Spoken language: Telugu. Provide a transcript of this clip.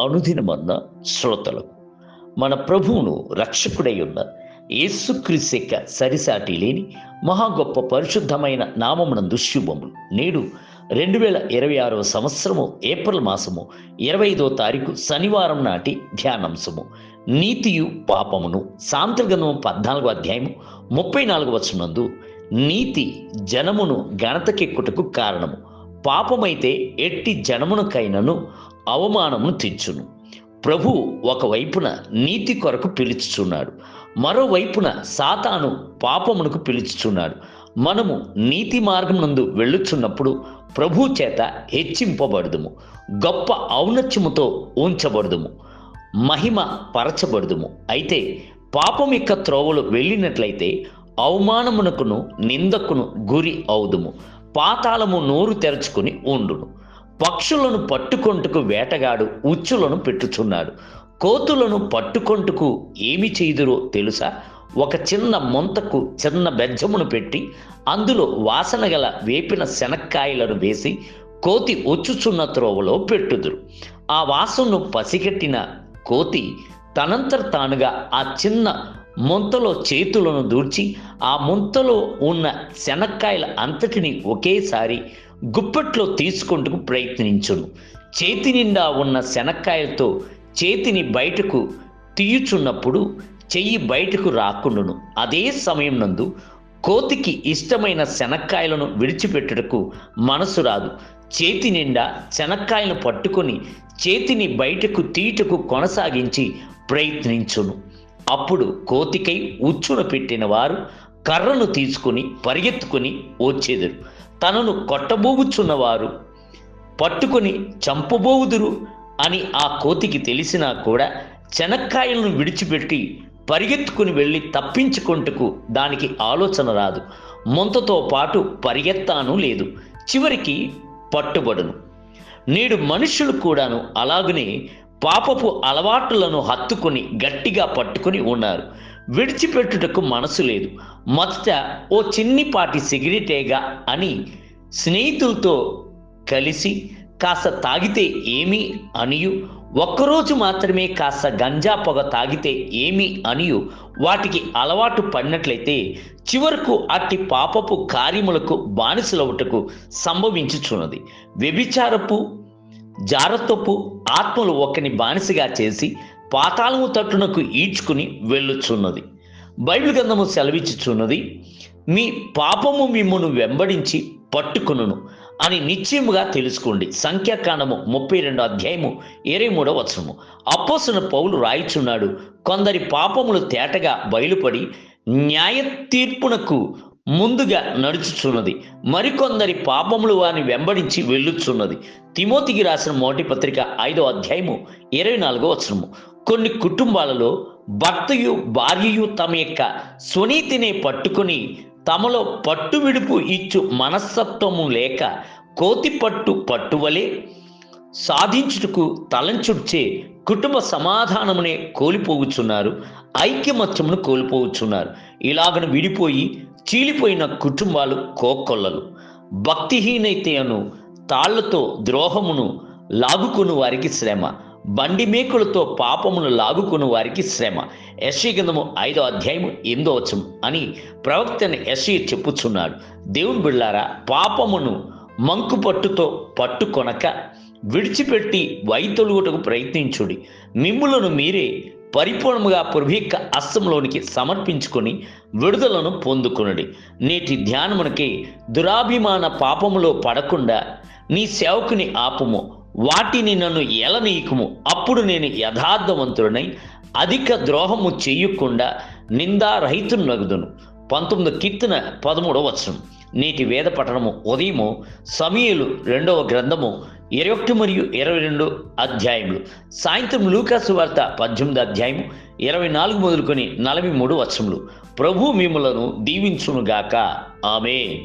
అనుదినమన్న శ్రోతలకు మన ప్రభువును రక్షకుడై ఉన్న యేసుక్రీస్తు యొక్క సరిసాటి లేని మహా గొప్ప పరిశుద్ధమైన నామమునందు శుభములు. నేడు 2026 సంవత్సరము ఏప్రిల్ మాసము 25వ తారీఖు శనివారం నాటి ధ్యానాంశము నీతియు పాపమును. సాంఖ్యగ్రంథము 14వ అధ్యాయము 34వ వచనమందు నీతి జనమును ఘనతకెక్కుటకు కారణము, పాపమైతే ఎట్టి జనమునకైనను అవమానమును తెచ్చును. ప్రభు ఒకవైపున నీతి కొరకు పిలుచుచున్నాడు, మరోవైపున సాతాను పాపమునకు పిలుచుచున్నాడు. మనము నీతి మార్గం నందు వెళ్ళుచున్నప్పుడు ప్రభు చేత హెచ్చింపబడుదుము, గొప్ప ఔన్నత్యముతో ఉంచబడుదుము, మహిమ పరచబడుదుము. అయితే పాపం యొక్క త్రోవలు వెళ్ళినట్లయితే అవమానమునకును నిందకును గురి అవుదుము. పాతాళము నోరు తెరుచుకుని ఉండును. పక్షులను పట్టుకొంటుకు వేటగాడు ఉచ్చులను పెట్టుచున్నాడు. కోతులను పట్టుకొంటుకు ఏమి చేయుదురో తెలుసా? ఒక చిన్న మొంతకు చిన్న బెజ్జమును పెట్టి అందులో వాసన గల వేపిన శనక్కాయలను వేసి కోతి వచ్చుచున్న త్రోవలో పెట్టుదురు. ఆ వాసనను పసిగట్టిన కోతి తనంతట తానుగా ఆ చిన్న ముంతలో చేతులను దూర్చి ఆ ముంతలో ఉన్న శనక్కాయల అంతటిని ఒకేసారి గుప్పెట్లో తీసుకుంటూ ప్రయత్నించును. చేతి నిండా ఉన్న శనక్కాయలతో చేతిని బయటకు తీయుచున్నప్పుడు చెయ్యి బయటకు రాకుండును. అదే సమయం నందు కోతికి ఇష్టమైన శనక్కాయలను విడిచిపెట్టుటకు మనసు రాదు. చేతి నిండా శనక్కాయలను పట్టుకొని చేతిని బయటకు తీయుటకు కొనసాగించి ప్రయత్నించును. అప్పుడు కోతికై ఉచ్చున పెట్టిన వారు కర్రను తీసుకుని పరిగెత్తుకుని వచ్చేదురు. తనను కొట్టబోగుచున్నవారు పట్టుకొని చంపబోవుదురు అని ఆ కోతికి తెలిసినా కూడా శనక్కాయలను విడిచిపెట్టి పరిగెత్తుకుని వెళ్ళి తప్పించుకుంటకు దానికి ఆలోచన రాదు. మొంతతో పాటు పరిగెత్తాను లేదు, చివరికి పట్టుబడును. నేడు మనుషులు కూడాను అలాగనే పాపపు అలవాట్లను హత్తుకొని గట్టిగా పట్టుకొని ఉన్నారు. విడిచిపెట్టుటకు మనసు లేదు. మొదట ఓ చిన్నిపాటి సిగరెటేగా అని స్నేహితులతో కలిసి కాస్త తాగితే ఏమి అనియు, ఒక్కరోజు మాత్రమే కాస్త గంజా పొగ తాగితే ఏమి అనియు వాటికి అలవాటు పడినట్లయితే చివరకు అట్టి పాపపు కార్యములకు బానిసలవుటకు సంభవించుచున్నది. వ్యభిచారపు జారత్వపు ఆత్మలు ఒకని బానిసగా చేసి పాతాళము తట్టునకు ఈడ్చుకుని వెళ్ళుచున్నది. బైబిల్ గ్రంథము సెలవిచ్చుచున్నది, మీ పాపము మిమ్మును వెంబడించి పట్టుకును అని నిశ్చయముగా తెలుసుకోండి. సంఖ్యాకాండము 32వ అధ్యాయము 23వ వచనము. అపోస్తలుడైన పౌలు రాయిచున్నాడు, కొందరి పాపములు తేటగా బయలుపడి న్యాయ తీర్పునకు ముందుగా నడుచుచున్నది, మరికొందరి పాపములు వారిని వెంబడించి వెళ్ళుచున్నది. తిమోతికి రాసిన మొదటి పత్రిక 5వ అధ్యాయము 24వ వచనము. కొన్ని కుటుంబాలలో భర్తయు భార్యయు తమ యొక్క స్వనీతినే పట్టుకొని తమలో పట్టు విడుపు ఇచ్చు మనస్తత్వము లేక కోతి పట్టువలే సాధించుటకు తలంచుడ్చే కుటుంబ సమాధానమునే కోల్పోవుచున్నారు, ఐక్యమత్యమును కోల్పోవుచున్నారు. ఇలాగను విడిపోయి చీలిపోయిన కుటుంబాలు కోకొల్లలు. భక్తిహీనైతేను తాళ్లతో ద్రోహమును లాగుకుని వారికి శ్రమ, బండి మేకులతో పాపమును లాగుకుని వారికి శ్రమ. యెషయా గ్రంథము 5వ అధ్యాయము 8వ వచనం అని ప్రవక్త యెషయా చెప్పుచున్నాడు. దేవుని బిడ్డలారా, పాపమును మంకు పట్టుతో పట్టుకొనక విడిచిపెట్టి వైతొలుగుటకు ప్రయత్నించుడి. మిమ్ములను మీరే పరిపూర్ణముగా ప్రభు యొక్క హస్తంలోనికి సమర్పించుకొని విడుదలను పొందుకొనుడి. నేటి ధ్యానమునకి దురాభిమాన పాపములో పడకుండా నీ సేవకుని ఆపుము, వాటిని నన్ను ఎలనీయకుము, అప్పుడు నేను యథార్థవంతుడనై అధిక ద్రోహము చెయ్యకుండా నిందారహితునగుదును. 19వ కీర్తన 13వ వచనం. నేటి వేద పఠనము ఉదయము సమూయేలు 2వ గ్రంథము 21 మరియు 22 అధ్యాయములు, సాయంత్రం లూకాసు వార్త 18వ అధ్యాయము 24 మొదలుకొని 43 వచనములు. ప్రభు మిమ్ములను దీవించునుగాక. ఆమేన్.